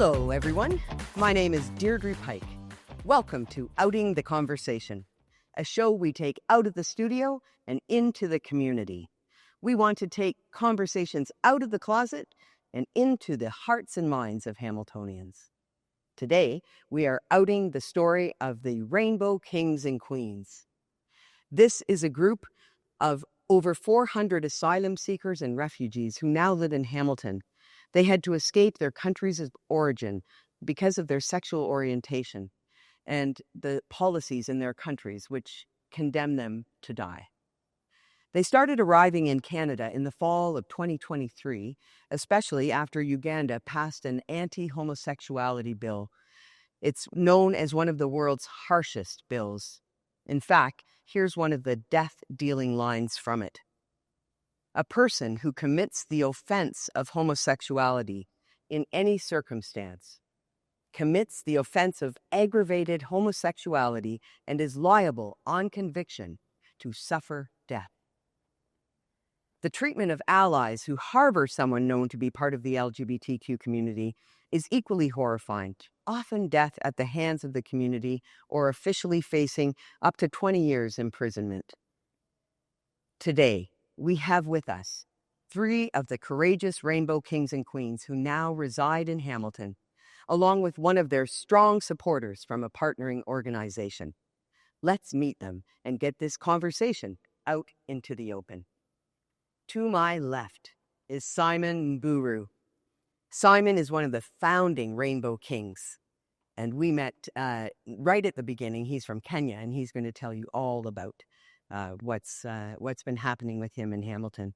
Hello, everyone. My name is Deirdre Pike. Welcome to Outing the Conversation, a show we take out of the studio and into the community. We want to take conversations out of the closet and into the hearts and minds of Hamiltonians. Today, we are outing the story of the Rainbow Kings and Queens. This is a group of over 400 asylum seekers and refugees who now live in Hamilton. They had to escape their countries of origin because of their sexual orientation and the policies in their countries which condemn them to die. They started arriving in Canada in the fall of 2023, especially after Uganda passed an anti-homosexuality bill. It's known as one of the world's harshest bills. In fact, here's one of the death-dealing lines from it. A person who commits the offense of homosexuality in any circumstance commits the offense of aggravated homosexuality and is liable on conviction to suffer death. The treatment of allies who harbor someone known to be part of the LGBTQ community is equally horrifying, often death at the hands of the community or officially facing up to 20 years imprisonment. Today, we have with us 3 of the courageous Rainbow Kings and Queens who now reside in Hamilton, along with one of their strong supporters from a partnering organization. Let's meet them and get this conversation out into the open. To my left is Simon Mburu. Simon is one of the founding Rainbow Kings, and we met right at the beginning. He's from Kenya, and he's going to tell you all about what's been happening with him in Hamilton.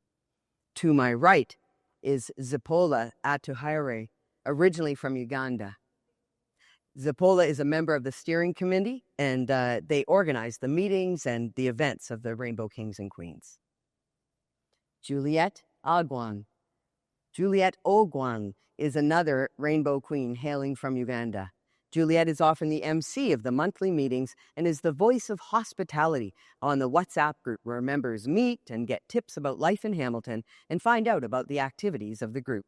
To my right is Zipola Atuhaire, originally from Uganda. Zipola is a member of the steering committee, and they organize the meetings and the events of the Rainbow Kings and Queens. Juliet Ogwang. Juliet Ogwang is another Rainbow Queen hailing from Uganda. Juliet is often the MC of the monthly meetings and is the voice of hospitality on the WhatsApp group where members meet and get tips about life in Hamilton and find out about the activities of the group.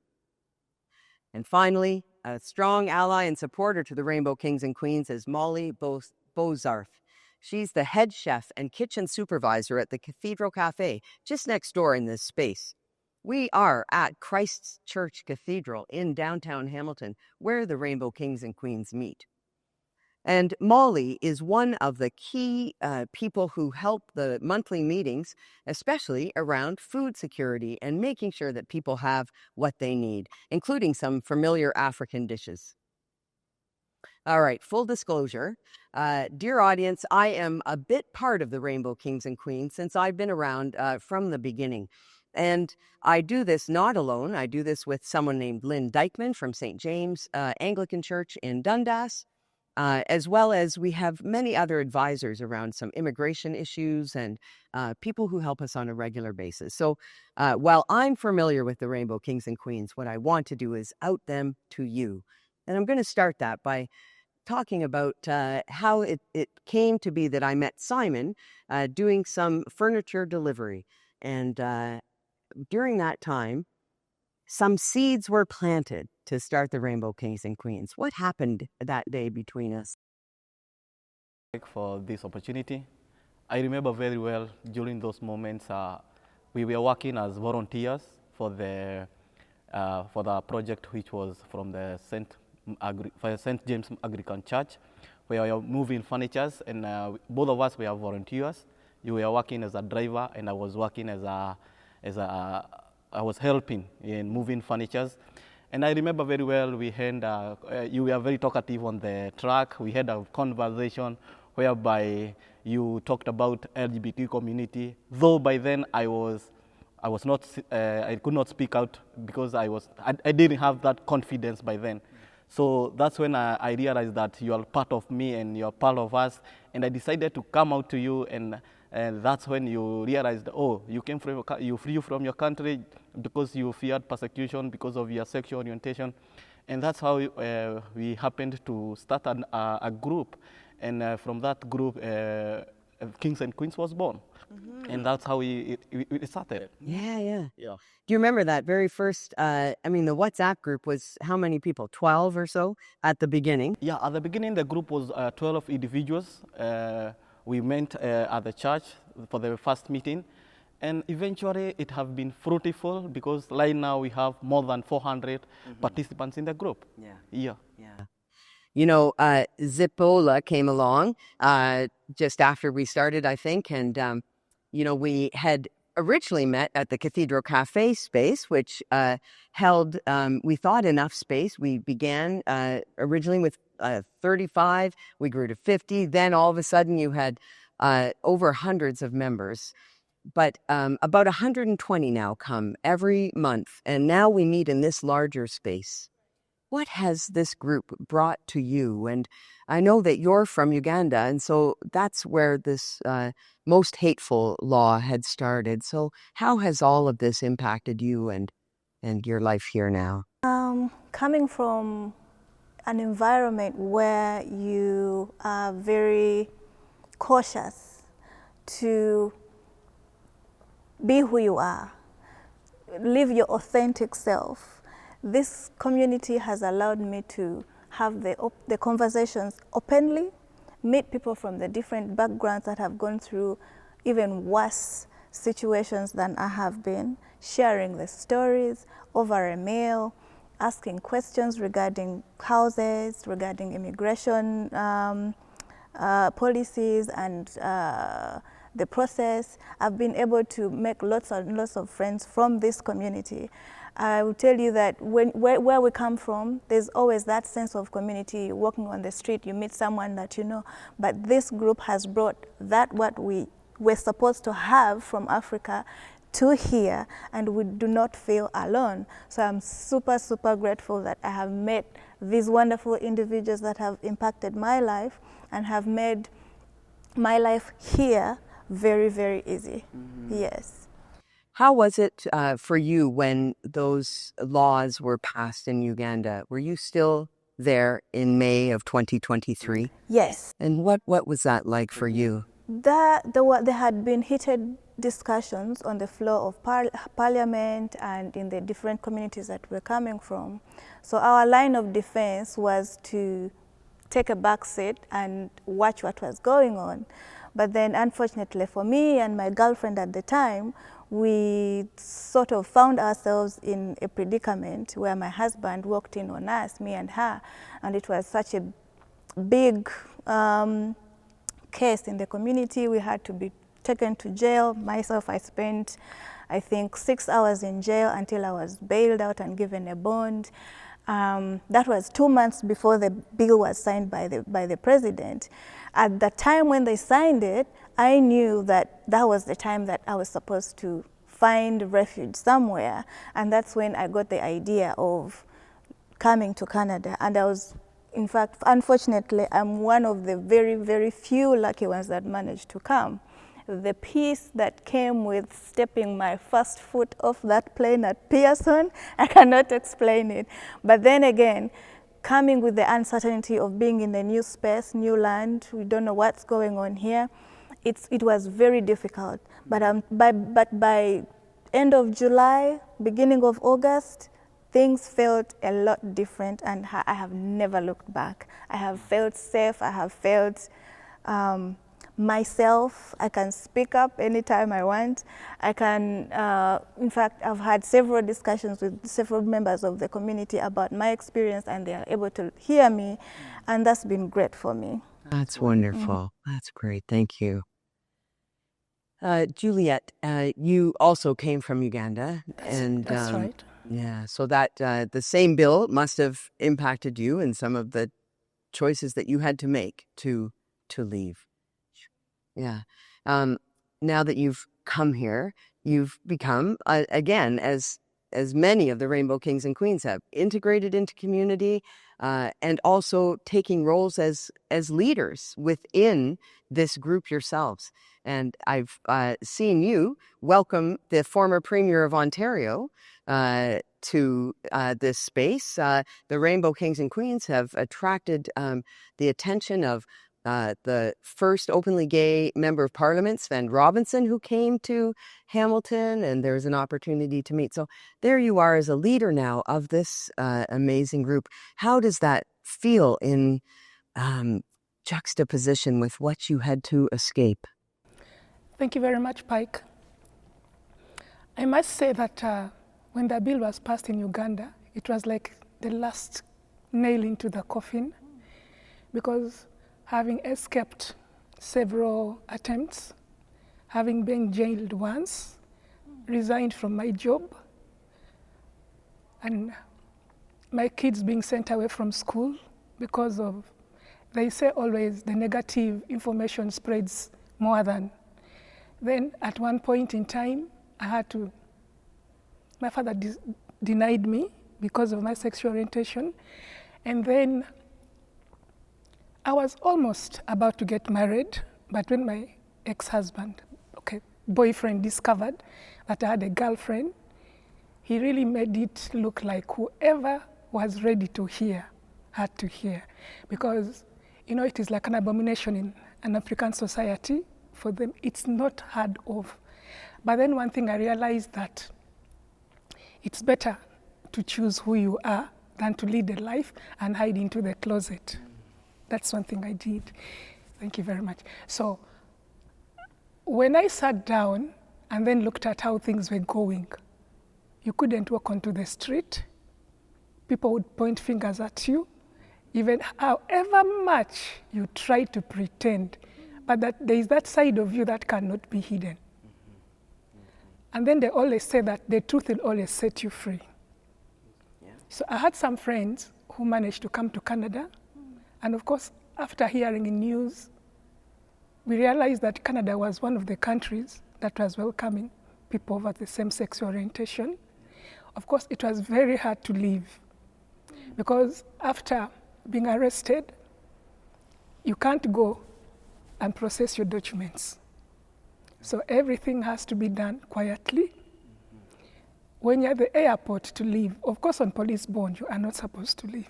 And finally, a strong ally and supporter to the Rainbow Kings and Queens is Molly Bozarth. She's the head chef and kitchen supervisor at the Cathedral Cafe, just next door in this space. We are at Christ's Church Cathedral in downtown Hamilton, where the Rainbow Kings and Queens meet. And Molly is one of the key people who help the monthly meetings, especially around food security and making sure that people have what they need, including some familiar African dishes. All right, full disclosure. Dear audience, I am a bit part of the Rainbow Kings and Queens since I've been around from the beginning. And I do this not alone. I do this with someone named Lynn Dykeman from St. James Anglican Church in Dundas, as well as we have many other advisors around some immigration issues and people who help us on a regular basis. So while I'm familiar with the Rainbow Kings and Queens, what I want to do is out them to you. And I'm going to start that by talking about how it came to be that I met Simon doing some furniture delivery. And during that time, some seeds were planted to start the Rainbow Kings and Queens. What happened that day between us? For this opportunity. I remember very well during those moments we were working as volunteers for the project which was from the St. James Anglican Church, where we were moving furnitures, and both of us were volunteers. You were working as a driver, and I was working I was helping in moving furnitures. And I remember very well we had, you were very talkative on the track. We had a conversation whereby you talked about LGBT community, though by then I could not speak out because I didn't have that confidence by then. So that's when I realized that you are part of me and you're part of us, and I decided to come out to you, and that's when you realized, oh, you flew from your country because you feared persecution because of your sexual orientation. And that's how we happened to start a group, and from that group, Kings and Queens was born. Mm-hmm. and that's how it started. Yeah, yeah. Yeah. Do you remember that very first, the WhatsApp group was how many people? 12 or so at the beginning? Yeah, at the beginning, the group was 12 individuals. We met at the church for the first meeting, and eventually it has been fruitful because right now we have more than 400 participants in the group. Yeah. Zipola came along just after we started, I think, and we had originally met at the Cathedral Cafe space, which held, we thought, enough space. We began originally with 35, we grew to 50, then all of a sudden you had over hundreds of members. But about 120 now come every month, and now we meet in this larger space. What has this group brought to you? And I know that you're from Uganda, and so that's where this most hateful law had started. So how has all of this impacted you and your life here now? Coming from an environment where you are very cautious to be who you are, live your authentic self, this community has allowed me to have the conversations openly, meet people from the different backgrounds that have gone through even worse situations than I have been, sharing the stories over a meal, asking questions regarding houses, regarding immigration policies and the process. I've been able to make lots and lots of friends from this community. I will tell you that where we come from, there's always that sense of community. Walking on the street, you meet someone that you know, but this group has brought that what we were supposed to have from Africa to here, and we do not feel alone. So I'm super, super grateful that I have met these wonderful individuals that have impacted my life and have made my life here very, very easy. Yes. How was it for you when those laws were passed in Uganda? Were you still there in May of 2023? Yes. And what was that like for you? There had been heated discussions on the floor of Parliament and in the different communities that we're coming from. So our line of defense was to take a back seat and watch what was going on. But then unfortunately for me and my girlfriend at the time, we sort of found ourselves in a predicament where my husband walked in on us, me and her, and it was such a big case in the community. We had to be taken to jail. Myself, I spent, I think, 6 hours in jail until I was bailed out and given a bond. That was 2 months before the bill was signed by the president. At the time when they signed it, I knew that that was the time that I was supposed to find refuge somewhere, and that's when I got the idea of coming to Canada. And I was, in fact, unfortunately, I'm one of the very, very few lucky ones that managed to come. The peace that came with stepping my first foot off that plane at Pearson, I cannot explain it. But then again, coming with the uncertainty of being in a new space, new land, we don't know what's going on here. It was very difficult. But by end of July, beginning of August, things felt a lot different, and I have never looked back. I have felt safe. I have felt myself. I can speak up anytime I want. I can, in fact, I've had several discussions with several members of the community about my experience, and they are able to hear me, and that's been great for me. That's wonderful. That's great. Thank you. Juliet, you also came from Uganda. That's right. Yeah, so that the same bill must have impacted you in some of the choices that you had to make to leave. Yeah. Now that you've come here, you've become, again, as many of the Rainbow Kings and Queens have, integrated into community and also taking roles as leaders within this group yourselves. And I've seen you welcome the former Premier of Ontario to this space. The Rainbow Kings and Queens have attracted the attention of the first openly gay member of parliament, Sven Robinson, who came to Hamilton, and there's an opportunity to meet. So there you are as a leader now of this amazing group. How does that feel in juxtaposition with what you had to escape? Thank you very much, Pike. I must say that when the bill was passed in Uganda, it was like the last nail into the coffin, because having escaped several attempts, having been jailed once, resigned from my job, and my kids being sent away from school because of, they say always the negative information spreads more than. Then at one point in time, I had to, my father denied me because of my sexual orientation. And then I was almost about to get married, but when my ex-husband, boyfriend, discovered that I had a girlfriend, he really made it look like whoever was ready to hear had to hear. Because, you know, it is like an abomination in an African society. For them, it's not heard of. But then one thing I realized, that it's better to choose who you are than to lead a life and hide into the closet. That's one thing I did. Thank you very much. So when I sat down and then looked at how things were going, you couldn't walk onto the street. People would point fingers at you, even however much you try to pretend, but that there is that side of you that cannot be hidden. And then they always say that the truth will always set you free. Yeah. So I had some friends who managed to come to Canada. And of course, after hearing in news, we realized that Canada was one of the countries that was welcoming people of the same sexual orientation. Of course, it was very hard to leave, because after being arrested, you can't go and process your documents. So everything has to be done quietly. When you're at the airport to leave, of course on police bond, you are not supposed to leave.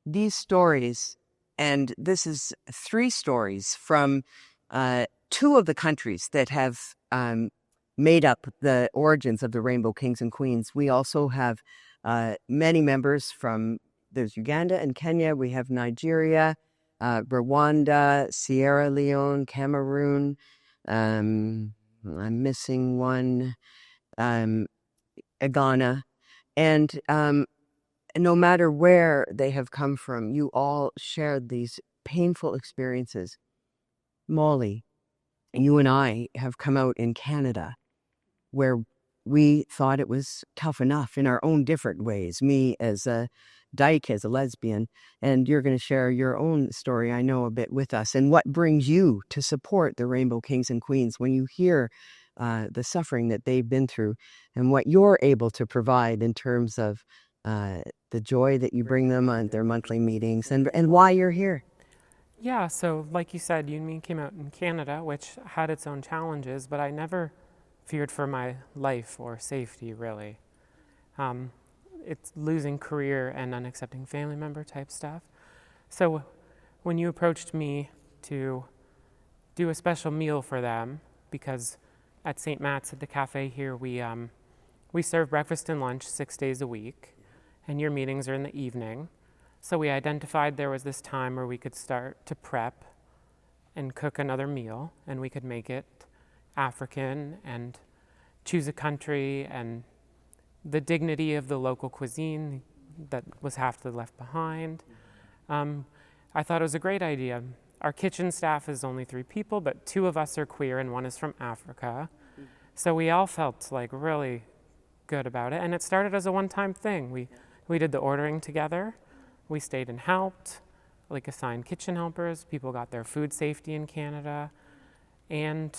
These stories, and this is 3 stories from 2 of the countries that have made up the origins of the Rainbow Kings and Queens. We also have many members from, there's Uganda and Kenya, we have Nigeria, Rwanda, Sierra Leone, Cameroon, I'm missing one, Ghana, and no matter where they have come from, you all shared these painful experiences. Molly, you and I have come out in Canada, where we thought it was tough enough in our own different ways. Me as a dyke, as a lesbian, and you're going to share your own story, I know, a bit with us. And what brings you to support the Rainbow Kings and Queens when you hear the suffering that they've been through, and what you're able to provide in terms of the joy that you bring them on their monthly meetings, and why you're here. Yeah, so like you said, you and me came out in Canada, which had its own challenges, but I never feared for my life or safety, really. It's losing career and unaccepting family member type stuff. So when you approached me to do a special meal for them, because at St. Matt's at the cafe here, we serve breakfast and lunch 6 days a week, and your meetings are in the evening. So we identified there was this time where we could start to prep and cook another meal, and we could make it African and choose a country and the dignity of the local cuisine that was half left behind. I thought it was a great idea. Our kitchen staff is only 3 people, but 2 of us are queer and 1 is from Africa. So we all felt like really good about it. And it started as a one-time thing. We did the ordering together. We stayed and helped, like assigned kitchen helpers. People got their food safety in Canada. And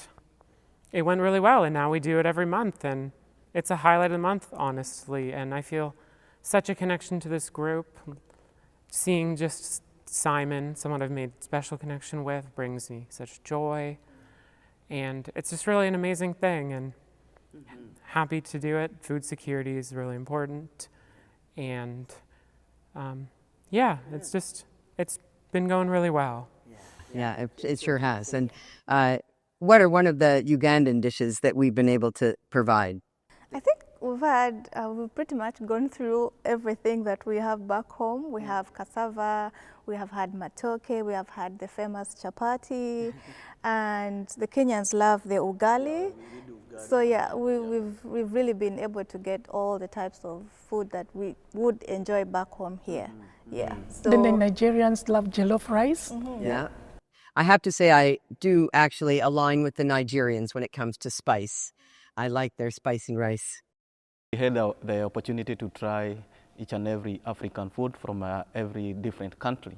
it went really well. And now we do it every month. And it's a highlight of the month, honestly. And I feel such a connection to this group. Seeing just Simon, someone I've made special connection with, brings me such joy. And it's just really an amazing thing. And happy to do it. Food security is really important. And yeah, it's been going really well. Yeah, it sure has. And what are one of the Ugandan dishes that we've been able to provide? I think we've pretty much gone through everything that we have back home. We have cassava, we have had matoke, we have had the famous chapati, and the Kenyans love the ugali. So yeah, we've really been able to get all the types of food that we would enjoy back home here. Yeah. So Then the Nigerians love jollof rice. Yeah. I have to say, I do actually align with the Nigerians when it comes to spice. I like their spicy rice. We had the opportunity to try each and every African food from every different country,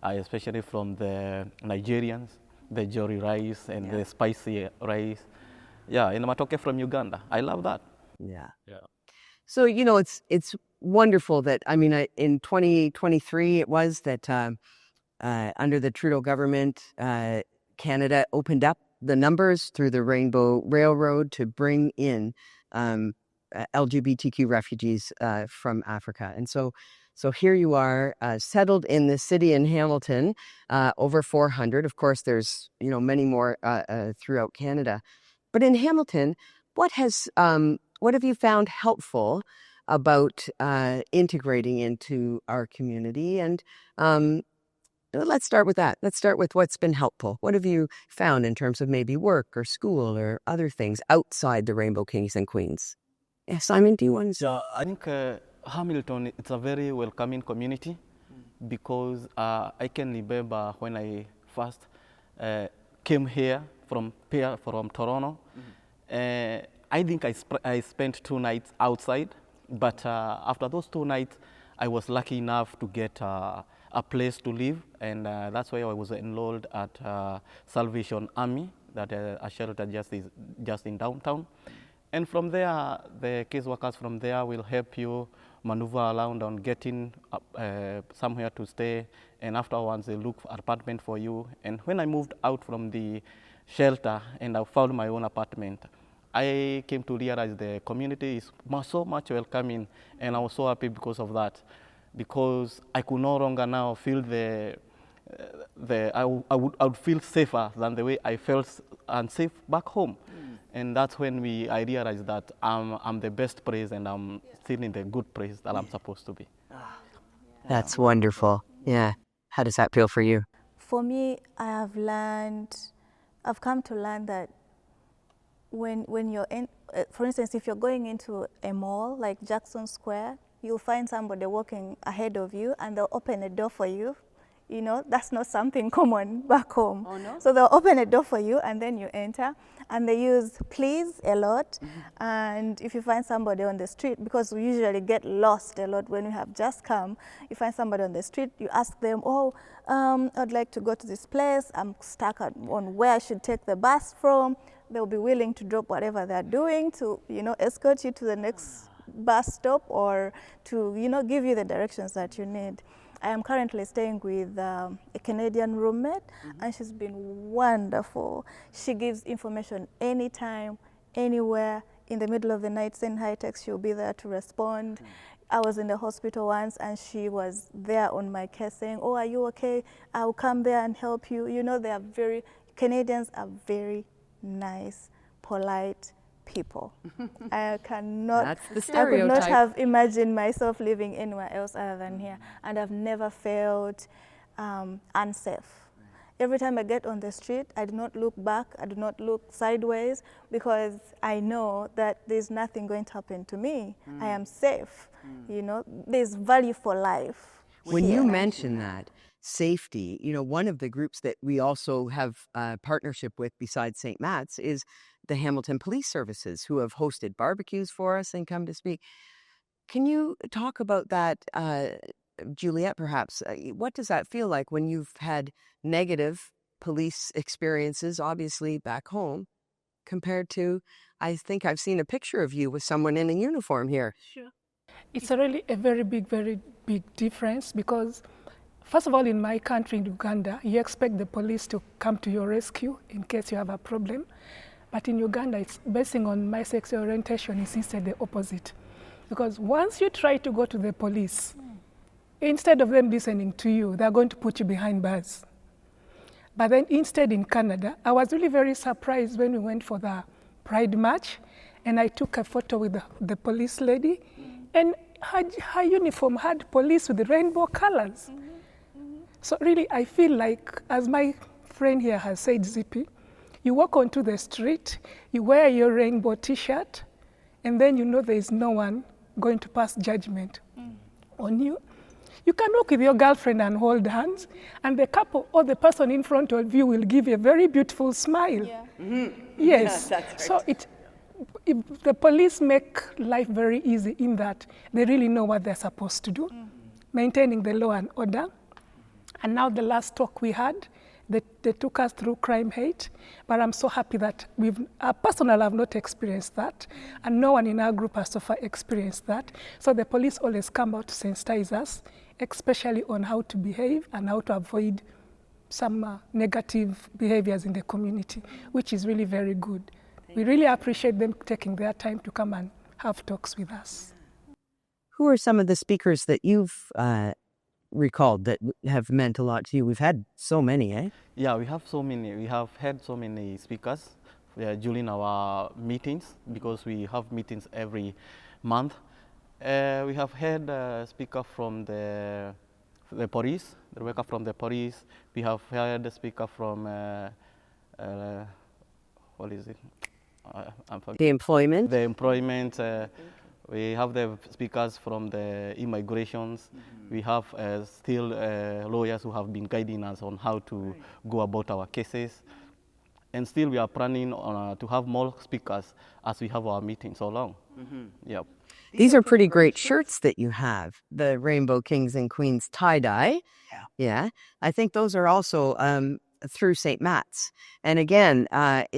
especially from the Nigerians, the jolly rice and the spicy rice. Yeah, and matoke from Uganda. I love that. Yeah. So, you know, it's wonderful that, I mean, in 2023, it was that under the Trudeau government, Canada opened up the numbers through the Rainbow Railroad to bring in LGBTQ refugees from Africa. And so here you are, settled in the city in Hamilton, over 400. Of course, there's, you know, many more throughout Canada. But in Hamilton, what have you found helpful about integrating into our community? And let's start with that. Let's start with what's been helpful. What have you found in terms of maybe work or school or other things outside the Rainbow Kings and Queens? Yeah, Simon, do you want to? Yeah, I think Hamilton, it's a very welcoming community because I can remember when I first came here from Toronto. I think I spent 2 nights outside, but after those 2 nights, I was lucky enough to get a place to live, and that's why I was enrolled at Salvation Army, that a shelter just in downtown. And from there, the caseworkers from there will help you maneuver around on getting somewhere to stay, and afterwards they look for apartment for you. And when I moved out from the shelter and I found my own apartment, I came to realize the community is so much welcoming, and I was so happy because of that, because I could no longer now feel I would feel safer than the way I felt unsafe back home. And that's when I realized that I'm the best place and I'm still in the good place that I'm supposed to be. That's wonderful. Yeah. How does that feel for you? for me, I've come to learn that when you're in, for instance, if you're going into a mall like Jackson Square, you'll find somebody walking ahead of you and they'll open a door for you. You know, that's not something common back home. Oh, no? So they'll open a door for you and then you enter, and they use please a lot. Mm-hmm. And if you find somebody on the street, because we usually get lost a lot when we have just come, you find somebody on the street, you ask them, I'd like to go to this place, I'm stuck on where I should take the bus from. They'll be willing to drop whatever they're doing to, escort you to the next bus stop, or to, give you the directions that you need. I am currently staying with a Canadian roommate, mm-hmm. and she's been wonderful. She gives information anytime, anywhere. In the middle of the night, send high text, she'll be there to respond. Mm-hmm. I was in the hospital once, and she was there on my case saying, "Oh, are you okay? I'll come there and help you." Canadians are very nice, polite people. I could not have imagined myself living anywhere else other than here, and I've never felt unsafe. Every time I get on the street, I do not look back, I do not look sideways, because I know that there's nothing going to happen to me. I am safe. There's value for life. When you mention that, safety, one of the groups that we also have a partnership with besides St. Matt's is the Hamilton Police Services, who have hosted barbecues for us and come to speak. Can you talk about that, Juliette, perhaps? What does that feel like when you've had negative police experiences, obviously, back home, compared to, I think I've seen a picture of you with someone in a uniform here. Sure. It's really a very big difference, because first of all, in my country, in Uganda, you expect the police to come to your rescue in case you have a problem. But in Uganda, it's basing on my sexual orientation, it's instead the opposite. Because once you try to go to the police, instead of them listening to you, they're going to put you behind bars. But then instead in Canada, I was really very surprised when we went for the Pride March, and I took a photo with the police lady, and her uniform had police with the rainbow colors. So really, I feel like, as my friend here has said, Zippy, you walk onto the street, you wear your rainbow t-shirt, and then you know there is no one going to pass judgment on you. You can walk with your girlfriend and hold hands, and the couple or the person in front of you will give you a very beautiful smile. Yeah. Yes. Yeah, that's So the police make life very easy in that they really know what they're supposed to do, maintaining the law and order. And now the last talk we had, they took us through crime hate, but I'm so happy that personally I've not experienced that, and no one in our group has so far experienced that. So the police always come out to sensitize us, especially on how to behave and how to avoid some negative behaviors in the community, which is really very good. We really appreciate them taking their time to come and have talks with us. Who are some of the speakers that you've recalled that have meant a lot to you? We've had so many, eh? Yeah, we have so many. We have had so many speakers during our meetings, because we have meetings every month. We have had a speaker from the police, the worker from the police. We have had a speaker from, what is it? I'm forgetting. The employment. The employment. We have the speakers from the immigrations. We have still lawyers who have been guiding us on how to go about our cases. And still we are planning on, to have more speakers as we have our meetings along. Yep. These are pretty great shirts that you have, the Rainbow Kings and Queens tie-dye. Yeah. I think those are also through St. Matt's. And again,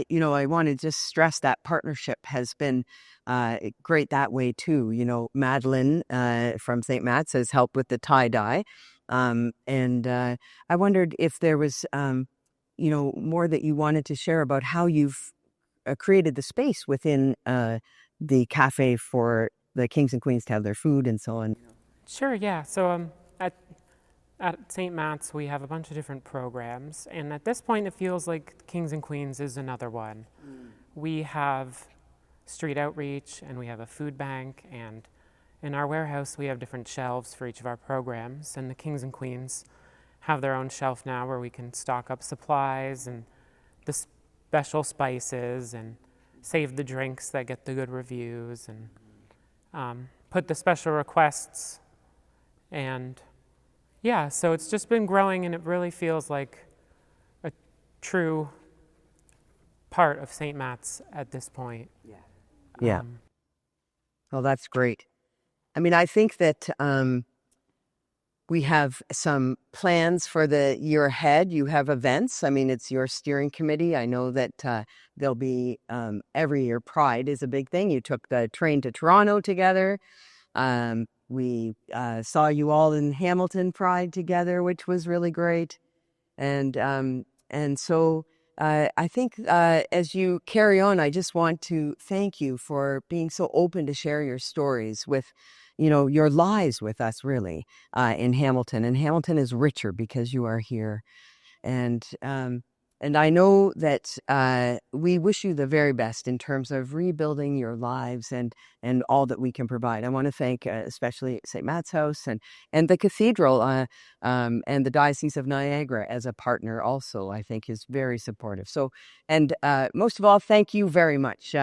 you know, I want to just stress that partnership has been great that way too. You know, Madeline from St. Matt's has helped with the tie-dye. And I wondered if there was, you know, more that you wanted to share about how you've created the space within the cafe for the Kings and Queens to have their food and so on. Sure, yeah. So at St. Matt's, we have a bunch of different programs, and at this point, it feels like Kings and Queens is another one. We have street outreach, and we have a food bank, and in our warehouse, we have different shelves for each of our programs, and the Kings and Queens have their own shelf now where we can stock up supplies and the special spices and save the drinks that get the good reviews, and put the special requests. And yeah, so it's just been growing, and it really feels like a true part of St. Matt's at this point. Yeah. Well, that's great. I mean, I think that we have some plans for the year ahead. You have events. I mean, it's your steering committee. I know that there'll be every year. Pride is a big thing. You took the train to Toronto together. We saw you all in Hamilton Pride together, which was really great. And so I think as you carry on, I just want to thank you for being so open to share your stories with, you know, your lives with us, really, in Hamilton. And Hamilton is richer because you are here. And I know that we wish you the very best in terms of rebuilding your lives and all that we can provide. I want to thank especially St. Matt's House and the Cathedral and the Diocese of Niagara as a partner also, I think, is very supportive. So, and most of all, thank you very much,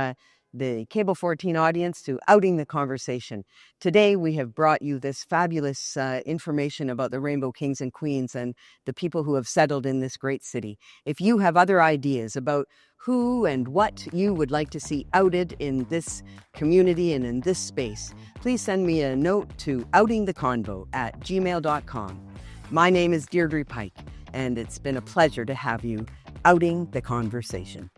the Cable 14 audience, to Outing the Conversation. Today, we have brought you this fabulous information about the Rainbow Kings and Queens and the people who have settled in this great city. If you have other ideas about who and what you would like to see outed in this community and in this space, please send me a note to outingtheconvo@gmail.com. My name is Deirdre Pike, and it's been a pleasure to have you outing the conversation.